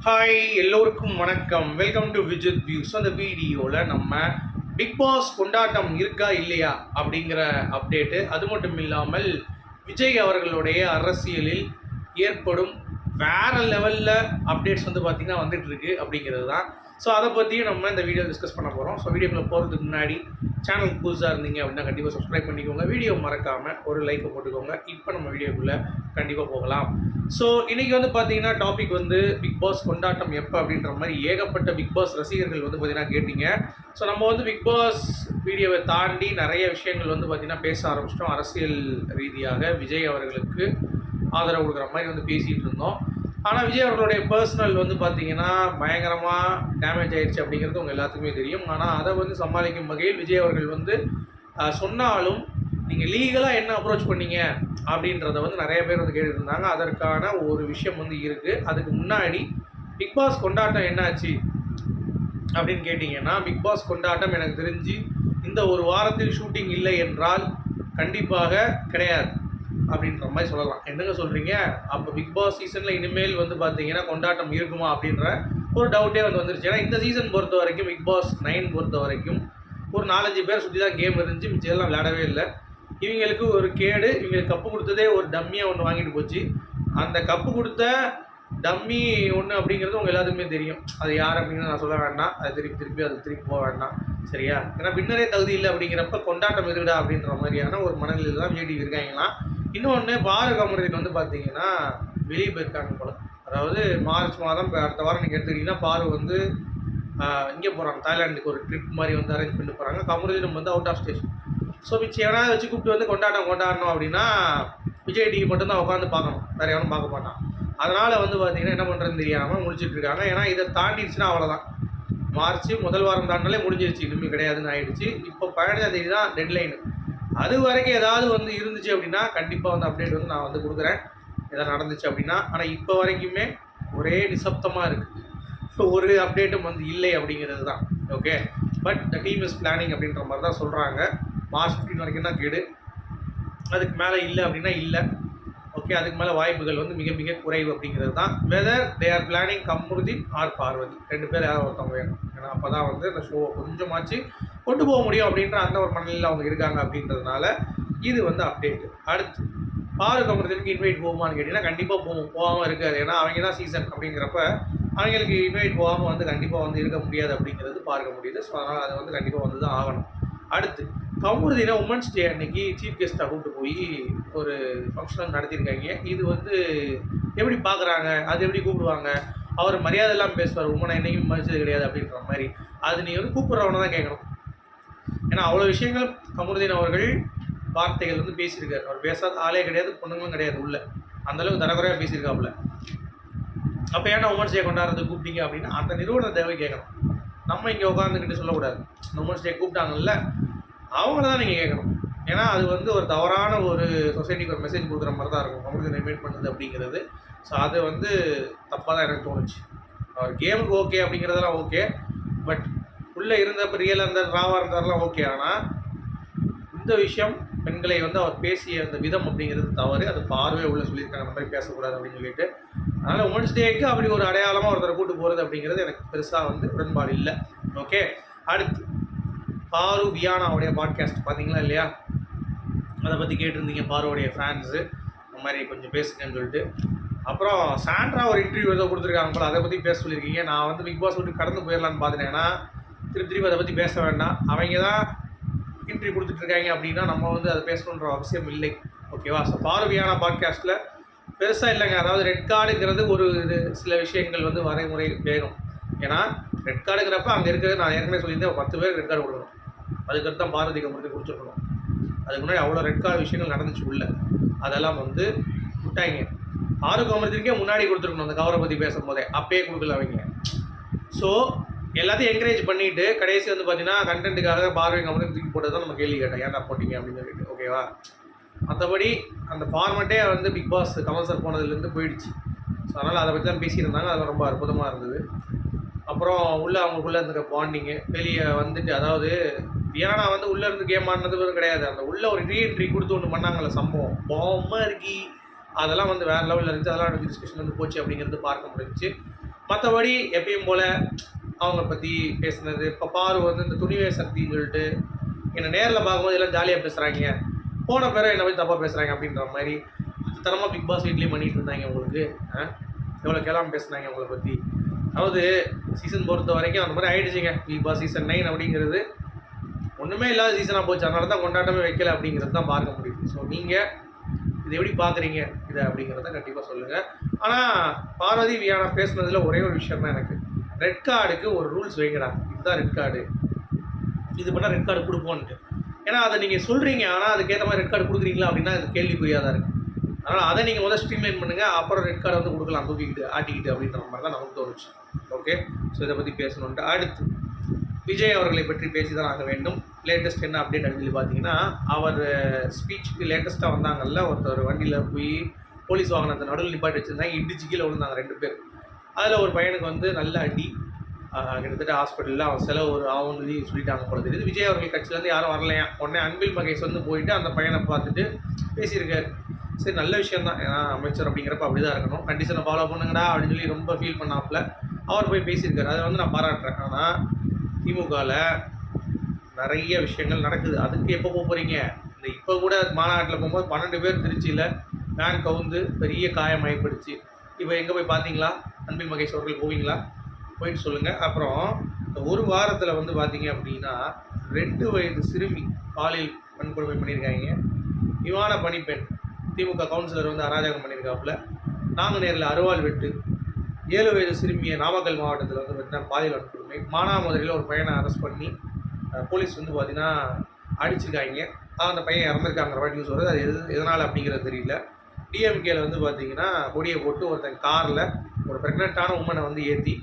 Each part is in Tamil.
ஹாய் எல்லோருக்கும் வணக்கம். Welcome to Vijith views. அந்த வீடியோவில் நம்ம பிக் பாஸ் கொண்டாட்டம் இருக்கா இல்லையா அப்படிங்கிற அப்டேட்டு, அது மட்டும் இல்லாமல் விஜய் அவர்களுடைய அரசியலில் ஏற்படும் வேறு லெவலில் அப்டேட்ஸ் வந்து பார்த்திங்கன்னா வந்துட்டுருக்கு அப்படிங்கிறது தான். ஸோ அதை பற்றியும் நம்ம இந்த வீடியோ டிஸ்கஸ் பண்ண போகிறோம். ஸோ வீடியோக்குள்ளே போகிறதுக்கு முன்னாடி சேனலுக்கு புதுசாக இருந்தீங்க அப்படின்னா கண்டிப்பாக சப்ஸ்கிரைப் பண்ணிக்கோங்க. வீடியோ மறக்காமல் ஒரு லைக்கை போட்டுக்கோங்க. இப்போ நம்ம வீடியோக்குள்ளே கண்டிப்பாக போகலாம். ஸோ இன்றைக்கி வந்து பார்த்தீங்கன்னா டாபிக் வந்து பிக் பாஸ் கொண்டாட்டம் எப்போ அப்படின்ற மாதிரி ஏகப்பட்ட பிக் பாஸ் ரசிகர்கள் வந்து பார்த்திங்கன்னா கேட்டிங்க. ஸோ நம்ம வந்து பிக் பாஸ் வீடியோவை தாண்டி நிறைய விஷயங்கள் வந்து பார்த்திங்கன்னா பேச ஆரம்பிச்சிட்டோம். அரசியல் ரீதியாக விஜய் அவர்களுக்கு ஆதரவு கொடுக்குற மாதிரி வந்து பேசிகிட்டு இருந்தோம். ஆனால் விஜய் அவர்களுடைய பர்சனல் வந்து பார்த்திங்கன்னா பயங்கரமாக டேமேஜ் ஆகிடுச்சு அப்படிங்கிறது உங்கள் எல்லாத்துக்குமே தெரியும். ஆனால் அதை வந்து சமாளிக்கும் வகையில் விஜய் அவர்கள் வந்து சொன்னாலும் நீங்கள் லீகலாக என்ன அப்ரோச் பண்ணீங்க அப்படின்றத வந்து நிறைய பேர் வந்து கேட்டுட்டு இருந்தாங்க. அதற்கான ஒரு விஷயம் வந்து இருக்குது. அதுக்கு முன்னாடி பிக் பாஸ் கொண்டாட்டம் என்னாச்சு அப்படின்னு கேட்டிங்கன்னா, பிக் பாஸ் கொண்டாட்டம் எனக்கு தெரிஞ்சு இந்த ஒரு வாரத்தில் ஷூட்டிங் இல்லை என்றால் கண்டிப்பாக கிடையாது அப்படின்ற மாதிரி சொல்லலாம். என்னங்க சொல்கிறீங்க? அப்போ பிக் பாஸ் சீசனில் இனிமேல் வந்து பார்த்தீங்கன்னா கொண்டாட்டம் இருக்குமா அப்படின்ற ஒரு டவுட்டே வந்துருச்சு. ஏன்னா இந்த சீசன் பொறுத்த வரைக்கும், பிக் பாஸ் 9 பொறுத்த வரைக்கும் ஒரு 4-5 பேர் சுற்றி தான் கேம் இருந்துச்சு. மிச்சம் விளையாடவே இல்லை. இவங்களுக்கு ஒரு கேடு, இவங்களுக்கு கப்பு கொடுத்ததே ஒரு டம்மியாக ஒன்று வாங்கிட்டு போச்சு. அந்த கப்பு கொடுத்த டம்மி ஒன்று அப்படிங்கிறது உங்கள் எல்லாத்துக்குமே தெரியும். அது யார் அப்படின்னு நான் சொல்ல வேண்டாம். அது திருப்பி போக வேண்டாம், சரியா? ஏன்னா வின்னரே தகுதி இல்லை அப்படிங்கிறப்ப கொண்டாட்டம் எதுடா அப்படின்ற மாதிரியான ஒரு மனநிலையில் தான் விஜய் இருக்காங்களாம். இன்னொன்று பாலகமருதன் வந்து பார்த்தீங்கன்னா வெளியே போயிருக்காங்க போல. அதாவது மார்ச் மாதம் அடுத்த வாரம் நீங்கள் எடுத்துக்கிட்டிங்கன்னா பாரு வந்து இங்கே போகிறாங்க, தாய்லாண்டுக்கு ஒரு ட்ரிப் மாதிரி வந்து அரேஞ்ச் பண்ணிட்டு போகிறாங்க. கமருதீனம் வந்து அவுட் ஆஃப் ஸ்டேஷன். ஸோ மிச்சம் எவனாவது வச்சு கூப்பிட்டு வந்து கொண்டாடணும் அப்படின்னா விஜய் டிவி மட்டும்தான் உட்காந்து பார்க்கணும், வேறு எவனும் பார்க்க மாட்டான். அதனால் வந்து பார்த்திங்கன்னா என்ன பண்ணுறதுன்னு தெரியாமல் முடிச்சுட்ருக்காங்க. ஏன்னா இதை தாண்டிடுச்சுன்னா அவ்வளோதான். மார்ச் முதல் வாரம் தாண்டாலே முடிஞ்சிருச்சு, இனிமேல் கிடையாதுன்னு ஆகிடுச்சு. இப்போ 15ஆம் தேதி தான் டெட்லைனு. அது வரைக்கும் ஏதாவது வந்து இருந்துச்சு அப்படின்னா கண்டிப்பாக வந்து அப்டேட் வந்து நான் வந்து கொடுக்குறேன், எதாவது நடந்துச்சு அப்படின்னா. ஆனால் இப்போ வரைக்குமே ஒரே நிசப்தமாக இருக்குது. ஒரு அப்டேட்டும் வந்து இல்லை அப்படிங்கிறது தான். Okay, but the team is planning அப்படின்ற மாதிரி தான் சொல்கிறாங்க. மார்ச் 15 வரைக்கும் தான் கேடு, அதுக்கு மேலே இல்லை அப்படின்னா இல்லை. ஓகே, அதுக்கு மேலே வாய்ப்புகள் வந்து மிக மிக குறைவு அப்படிங்கிறது தான். Whether they are planning Kamaruddin or Parvathi, 2 பேர் யாராவது ஒருத்தவங்க வேணும். ஏன்னா அப்போ தான் வந்து இந்த ஷோவை கொஞ்சமாச்சு கொண்டு போக முடியும் அப்படின்ற அந்த ஒரு மனநிலையில் அவங்க இருக்காங்க அப்படின்றதுனால இது வந்து அப்டேட்டு. அடுத்து பாரு கமருதீனுக்கு இன்வைட் போகுமான்னு கேட்டிங்கன்னா கண்டிப்பாக போகாமல் இருக்காது. ஏன்னா அவங்க தான் சீசன் அப்படிங்கிறப்ப அவங்களுக்கு இன்வைட் போகாமல் வந்து கண்டிப்பாக வந்து இருக்க முடியாது அப்படிங்கிறது பார்க்க முடியுது. ஸோ அதனால் அதை வந்து கண்டிப்பாக வந்து தான் ஆகணும். அடுத்து கமருதீனை உமன்ஸ் டே அன்னைக்கு சீஃப் கெஸ்ட்டாக கூப்பிட்டு போய் ஒரு ஃபங்க்ஷன் நடத்தியிருக்காங்க. இது வந்து எப்படி பார்க்குறாங்க, அது எப்படி கூப்பிடுவாங்க? அவர் மரியாதை எல்லாம் பேசுவார், உமனை என்னைக்கும் மதிச்சது கிடையாது அப்படின்ற மாதிரி. அது நீங்கள் வந்து கூப்பிட்றவனை தான் கேட்கணும். ஏன்னா அவ்வளோ விஷயங்கள் கமருதீன் அவர்கள் வார்த்தைகள் வந்து பேசியிருக்காரு. அவர் பேசாத ஆளே கிடையாது, பொண்ணுங்களும் கிடையாது உள்ள. அந்தளவுக்கு தரக்குறையாக பேசியிருக்காப்புல. அப்போ ஏன்னா உமன்ஸ் டே கொண்டாடுறது கூப்பிட்டீங்க அப்படின்னா அந்த நிறுவன தேவை கேட்கணும். நம்ம இங்கே உட்காந்துக்கிட்டு சொல்லக்கூடாது. உமன்ஸ் டே கூப்பிட்டாங்கல்ல, அவங்கள தான் நீங்கள் கேட்கணும். ஏன்னா அது வந்து ஒரு தவறான ஒரு சொசைட்டிக்கு ஒரு மெசேஜ் கொடுக்குற மாதிரி தான் இருக்கும் கமருதீன் இன்வைட் பண்ணுறது அப்படிங்கிறது. ஸோ அது வந்து தப்பாக தான் எனக்கு தோணுச்சு. அவர் கேமுக்கு ஓகே அப்படிங்கிறதெல்லாம் ஓகே, பட் உள்ளே இருந்தப்போ ரியலாக இருந்தார், ராவாக இருந்தார்லாம் ஓகே. ஆனால் இந்த விஷயம் பெண்களை வந்து அவர் பேசிய அந்த விதம் அப்படிங்கிறது தவறு. அது பார்வை உள்ள சொல்லியிருக்காங்க, அந்த மாதிரி பேசக்கூடாது அப்படின்னு சொல்லிட்டு. அதனால் உமன்ஸ் டேக்கு அப்படி ஒரு அடையாளமாக ஒருத்தரை கூட்டு போகிறது அப்படிங்கிறது எனக்கு பெருசாக வந்து உடன்பாடு இல்லை. ஓகே, அடுத்து பாரு வியானாவுடைய பாட்காஸ்ட் பார்த்தீங்களா இல்லையா? அதை பற்றி கேட்டிருந்தீங்க பாருவோடைய ஃபேன்ஸு, இந்த மாதிரி கொஞ்சம் பேசுங்கன்னு சொல்லிட்டு. அப்புறம் சாண்ட்ரா ஒரு இன்டர்வியூ ஏதோ கொடுத்துருக்காங்க போல், அதை பற்றி பேச சொல்லியிருக்கீங்க. நான் வந்து பிக் பாஸ் விட்டு கடந்து போயிடலான்னு பார்த்துட்டேன். ஏன்னா திருப்பி அதை பற்றி பேச வேண்டாம். அவங்க தான் இன்டர்வியூ கொடுத்துட்ருக்காங்க அப்படின்னா நம்ம வந்து அதை பேசணுன்ற அவசியம் இல்லை. ஓகேவா? ஸோ பாரு வியானா பாட்காஸ்ட்டில் பெருசாக இல்லைங்க. அதாவது ரெட் கார்டுங்கிறது ஒரு சில விஷயங்கள் வந்து வரைமுறை வேணும். ஏன்னா ரெட் கார்டுங்கிறப்ப அங்கே இருக்கிறது நான் ஏற்கனவே சொல்லியிருந்தேன், 10 பேர் ரெட் கார்டு கொடுக்கணும். அதுக்கடுத்து தான் பாரதி கமருதீன் கொடுத்துருக்கணும். அதுக்கு முன்னாடி அவ்வளோ ரெட் கார்டு விஷயங்கள் நடந்துச்சு உள்ள, அதெல்லாம் வந்து விட்டாங்க. பாரு கமருதீனுக்கே முன்னாடி கொடுத்துருக்கணும், அந்த கவரை பற்றி பேசும்போதே. அப்பயே கொடுக்கல அவங்க. ஸோ எல்லாத்தையும் என்கரேஜ் பண்ணிவிட்டு கடைசி வந்து பார்த்தீங்கன்னா கண்டென்ட்டுக்காக பார்வை கமருதீன் தூக்கி போட்டது தான் நம்ம கேள்வி கேட்டோம், ஏன்டா போட்டிங்க அப்படின்னு சொல்லிட்டு. ஓகேவா? மற்றபடி அந்த ஃபார்மெட்டே வந்து பிக் பாஸ் கமல் சார் போனதுலேருந்து போயிடுச்சு. ஸோ அதனால் அதை பற்றி தான் பேசியிருந்தாங்க. அது ரொம்ப அற்புதமாக இருந்தது. அப்புறம் உள்ளே அவங்களுக்குள்ளே இருந்துக்க பாண்டிங்கு வெளியே வந்துட்டு, அதாவது வியானா வந்து உள்ளே இருந்து கேம் ஆடினது கிடையாது. அந்த உள்ளே ஒரு ரீஎன்ட்ரி கொடுத்து ஒன்று பண்ணாங்கல்ல சம்பவம், பொம்மை இருக்கி, அதெல்லாம் வந்து வேறு லெவலில் இருந்துச்சு. அதெல்லாம் டிஸ்கஷன் வந்து போச்சு அப்படிங்கிறது பார்க்க முடிஞ்சிச்சு. மற்றபடி எப்பயும் போல் அவங்க பற்றி பேசுனது. இப்போ பாரு வந்து இந்த துணிவே சக்தின்னு சொல்லிட்டு என்னை நேரில் பார்க்கும்போது எல்லாம் ஜாலியாக பேசுகிறாங்க, போன பேரை என்னை பற்றி தப்பாக பேசுகிறாங்க அப்படின்ற மாதிரி தரமாக பிக் பாஸ் வீட்லேயும் பண்ணிகிட்டு இருந்தாங்க. உங்களுக்கு எவ்வளோ கேளாமல் பேசுனாங்க உங்களை பற்றி. அதாவது சீசன் பொறுத்த வரைக்கும் அந்த மாதிரி ஆகிடுச்சிங்க. பிக் பாஸ் சீசன் 9 அப்படிங்கிறது ஒன்றுமே இல்லாத சீசனாக போச்சு. அதனால தான் கொண்டாட்டமே வைக்கல அப்படிங்கிறது தான் பார்க்க முடியுது. ஸோ நீங்கள் இதை எப்படி பார்க்குறீங்க இதை அப்படிங்கிறத கண்டிப்பாக சொல்லுங்கள். ஆனால் பார்வதி வியானா பேசுனதில் ஒரே ஒரு விஷயம் தான் எனக்கு, ரெட் கார்டுக்கு ஒரு ரூல்ஸ் வைங்கடா, இதுதான் ரெட் கார்டு, இது பண்ணால் ரெட் கார்டு கொடுப்போன்ட்டு. ஏன்னா அதை நீங்கள் சொல்கிறீங்க, ஆனால் அதுக்கேற்ற மாதிரி ரெட் கார்டு கொடுக்குறீங்களா அப்படின்னா அது கேள்விக்குறியாக தான் இருக்குது. அதனால் அதை நீங்கள் முதல்ல ஸ்ட்ரீம்லைன் பண்ணுங்கள், அப்புறம் ரெட் கார்டை வந்து கொடுக்கலாம் தூக்கிக்கிட்டு ஆட்டிக்கிட்டு அப்படின்ற மாதிரி தான் நமக்கு தோணுச்சு. ஓகே, ஸோ இதை பற்றி பேசணுன்ட்டு. அடுத்து விஜய் அவர்களை பற்றி பேசி தான் ஆக வேண்டும். லேட்டஸ்ட் என்ன அப்டேட் அப்படின்னு சொல்லி பார்த்தீங்கன்னா, அவர் ஸ்பீச்சுக்கு லேட்டஸ்ட்டாக வந்தாங்கல்ல, ஒருத்தர் வண்டியில் போய் போலீஸ் வாகனத்தை நடுவில் நிப்பாட்டி வச்சுருந்தாங்க, இடிச்சு கீழே விழுந்தாங்க 2 பேர். அதில் ஒரு பையனுக்கு வந்து நல்ல அடி, கிட்டத்தட்ட ஹாஸ்பிட்டலில் அவன் செலவு ஒரு ஆகும்னு சொல்லி சொல்லிட்டாங்க போல தெரியுது. விஜய் அவர்கள் கட்சியிலேருந்து யாரும் வரலையா. உடனே அன்பில் மகேஷ் வந்து போயிட்டு அந்த பையனை பார்த்துட்டு பேசியிருக்காரு. சரி, நல்ல விஷயம் தான், ஏன்னா அமைச்சர் அப்படிங்கிறப்ப அப்படி தான் இருக்கணும், கண்டிஷனை ஃபாலோ பண்ணுங்கடா அப்படின்னு சொல்லி ரொம்ப ஃபீல் பண்ணாப்புல அவர் போய் பேசியிருக்காரு. அதை வந்து நான் பாராட்டுறேன். ஆனால் திமுகவில் நிறைய விஷயங்கள் நடக்குது. அதுக்கு எப்போ போக போகிறீங்க? இந்த இப்போ கூட மாநாட்டில் போகும்போது 12 பேர் திருச்சியில் வேன் கவுந்து பெரிய காயமாயிப்படுச்சு. இப்போ எங்கே போய் பார்த்தீங்களா? அன்பில் மகேஷ் அவர்கள் போவீங்களா? போயிட்டு சொல்லுங்கள். அப்புறம் இந்த ஒரு வாரத்தில் வந்து பார்த்தீங்க அப்படின்னா 2 வயது சிறுமி பாலியல் வன்கொடுமை பண்ணியிருக்காங்க. விமான பணிப்பெண் திமுக கவுன்சிலர் வந்து அராஜகம் பண்ணியிருக்காப்புல. நாங்குநேரில் அருவாள் வெட்டு, 7 வயது சிறுமியை நாமக்கல் மாவட்டத்தில் வந்து பார்த்தீங்கன்னா பாலியல் வன்கொடுமை. மானாமதுரையில் ஒரு பையனை அரெஸ்ட் பண்ணி போலீஸ் வந்து பார்த்தீங்கன்னா அடிச்சிருக்காங்க. அந்த பையன் இறந்துருக்காங்கிற மாதிரி நியூஸ் வருது. அது எதனால் அப்படிங்கிறது தெரியல. டிஎம்கேல வந்து பார்த்தீங்கன்னா கொடியை போட்டு ஒருத்தன் காரில் ஒரு ப்ரெக்னென்ட்டான உமனை வந்து ஏற்றி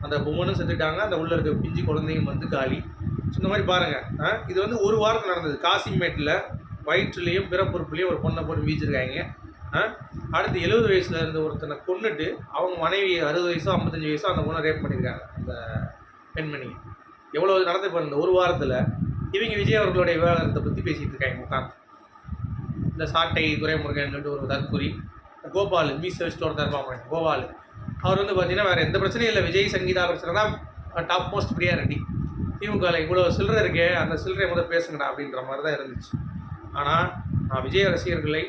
அந்த உமனும் செத்துட்டாங்க, அந்த உள்ளே இருக்க பிஞ்சு குழந்தையும் வந்து காலி. ஸோ இந்த மாதிரி பாருங்கள், இது வந்து ஒரு வாரத்தில் நடந்தது. காசிமேட்டில் வயிற்றுலேயும் பிறப்புறுப்புலேயும் ஒரு பொண்ணை போட்டு வீச்சிருக்காங்க. அடுத்து 70 வயசில் இருந்த ஒருத்தனை கொண்டுட்டு அவங்க மனைவி 60 வயசோ 55 வயசோ அந்த பொண்ணை ரேப் பண்ணியிருக்காங்க. அந்த பெண்மணி எவ்வளோ நடந்து பாருங்க ஒரு வாரத்தில். இவங்க விஜய் அவர்களுடைய விவகாரத்தை பற்றி பேசிகிட்டு இருக்காங்க உட்காந்து. இந்த சாட்டை துரைமுருகன் சொல்லிட்டு ஒரு தற்கொலை, கோபால் மீஸ் வச்சுட்டு ஒரு தருவாங்க கோபால், அவர் வந்து பார்த்தீங்கன்னா வேறு எந்த பிரச்சனையும் இல்லை, விஜய் சங்கீதா பிரச்சனை தான் டாப் மோஸ்ட் ப்ரியாரிட்டி. திமுகவில் இவ்வளோ சில்லறை இருக்கே, அந்த சில்லறை முதல் பேசுங்கடா அப்படின்ற மாதிரி தான் இருந்துச்சு. ஆனால் நான் விஜய் ரசிகர்களை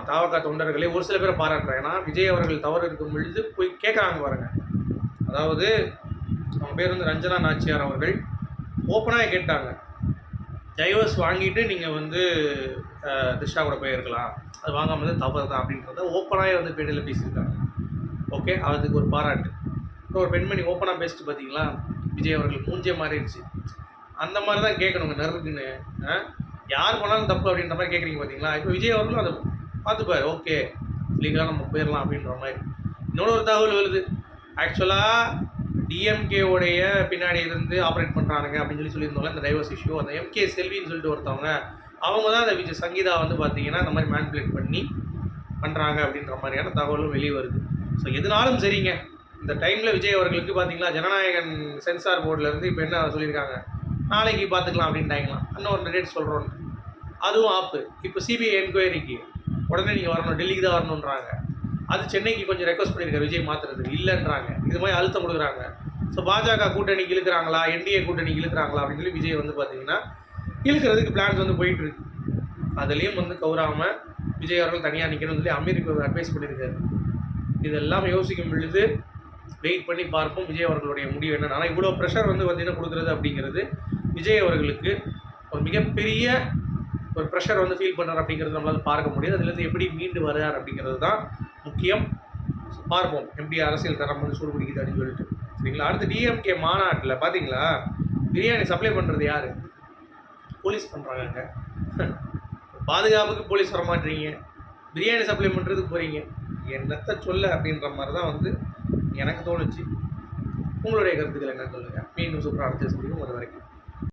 தாவக தொண்டர்களை ஒரு சில பேரை பாராட்டுறேன். ஏன்னா விஜய் அவர்கள் தவறு இருக்கும் பொழுது போய் கேட்குறாங்க பாருங்கள். அதாவது அவங்க பேர் வந்து ரஞ்சனா நாச்சியார் அவர்கள் ஓப்பனாக கேட்டாங்க, டைவர்ஸ் வாங்கிட்டு நீங்கள் வந்து திரிஷா கூட போயிருக்கலாம், அது வாங்காமல் வந்து தவறு தான் அப்படின்றத ஓப்பனாக வந்து பேட்டியில் பேசியிருக்காங்க. ஓகே, அதுக்கு ஒரு பாராட்டு. ஒரு பெண்மணி ஓப்பனாக பேசிட்டு பார்த்தீங்களா, விஜய் அவர்கள் மூஞ்சே மாறிடுச்சு. அந்த மாதிரி தான் கேட்கணுங்க நறுக்குன்னு. யார் பண்ணாலும் தப்பு அப்படின்ற மாதிரி கேட்குறீங்க பார்த்தீங்களா. இப்போ விஜய் அவர்களும் அதை பார்த்துப்பார், ஓகே லீகலாக நம்ம போயிடலாம் அப்படின்ற மாதிரி. இன்னொரு தகவல் வருது, ஆக்சுவலாக டிஎம்கேவுடைய பின்னாடி இருந்து ஆப்ரேட் பண்ணுறானுங்க அப்படின்னு சொல்லியிருந்தோம்ல இந்த டைவர்ஸ் இஷ்யூ. அந்த எம்கே செல்வின்னு சொல்லிட்டு ஒருத்தவங்க, அவங்க தான் அந்த விஜய் சங்கீதா வந்து பார்த்தீங்கன்னா இந்த மாதிரி மேனிபுலேட் பண்ணி பண்ணுறாங்க அப்படின்ற மாதிரியான தகவலும் வெளியே வருது. ஸோ எதுனாலும் சரிங்க, இந்த டைமில் விஜய் அவர்களுக்கு பார்த்தீங்களா ஜனநாயகன் சென்சார் போர்டிலேருந்து இப்போ என்ன சொல்லியிருக்காங்க, நாளைக்கு பார்த்துக்கலாம் அப்படின்ட்டாங்களாம், இன்னொரு டேட் சொல்கிறோன்னு. அதுவும் ஆப்பு. இப்போ சிபிஐ என்கொயரிக்கு உடனே நீங்கள் வரணும், டெல்லிக்கு தான் வரணுன்றாங்க. அது சென்னைக்கு கொஞ்சம் ரெக்வஸ்ட் பண்ணியிருக்காரு விஜய் மாற்றுறதுக்கு, இல்லைன்றாங்க. இது மாதிரி அழுத்தம் கொடுக்குறாங்க. ஸோ பாஜக கூட்டணிக்கு இழுக்கிறாங்களா, என்டிஏ கூட்டணிக்கு இழுக்கிறாங்களா அப்படின்னு சொல்லி விஜய் வந்து பார்த்தீங்கன்னா இழுக்கிறதுக்கு பிளான்ஸ் வந்து போயிட்டுருக்கு. அதுலேயும் வந்து கௌராமல் விஜய் அவர்கள் தனியாக நிற்கணும்னு சொல்லி அமெரிக்கா அட்வைஸ் பண்ணியிருக்காரு. இதெல்லாம் யோசிக்கும் பொழுது வெயிட் பண்ணி பார்ப்போம் விஜய் அவர்களுடைய முடிவு என்னென்னா. ஆனால் இவ்வளோ ப்ரெஷர் வந்து பார்த்திங்கன்னா கொடுக்குறது அப்படிங்கிறது விஜய் அவர்களுக்கு ஒரு மிகப்பெரிய ஒரு ப்ரெஷர் வந்து ஃபீல் பண்ணுறார் அப்படிங்கிறது நம்மளால் பார்க்க முடியாது. அதுலேருந்து எப்படி மீண்டு வர்றார் அப்படிங்கிறது தான் முக்கியம். பார்ப்போம் எப்படி அரசியல் தரம் வந்து சூடு பிடிக்குது அப்படின்னு சொல்லிட்டு. சரிங்களா. அடுத்து டிஎம்கே மாநாட்டில் பார்த்தீங்களா, பிரியாணி சப்ளை பண்ணுறது யார்? போலீஸ் பண்ணுறாங்க. பாதுகாப்புக்கு போலீஸ் வரமாட்டீங்க, பிரியாணி சப்ளை பண்ணுறதுக்கு போகிறீங்க, என்னத்தை சொல்ல அப்படின்ற மாதிரி தான் வந்து எனக்கு தோணுச்சு. உங்களுடைய கருத்துக்கள் என்ன சொல்லுங்கள். மீண்டும் சூப்பராக அடுத்த சந்திக்கும். அது வரைக்கும்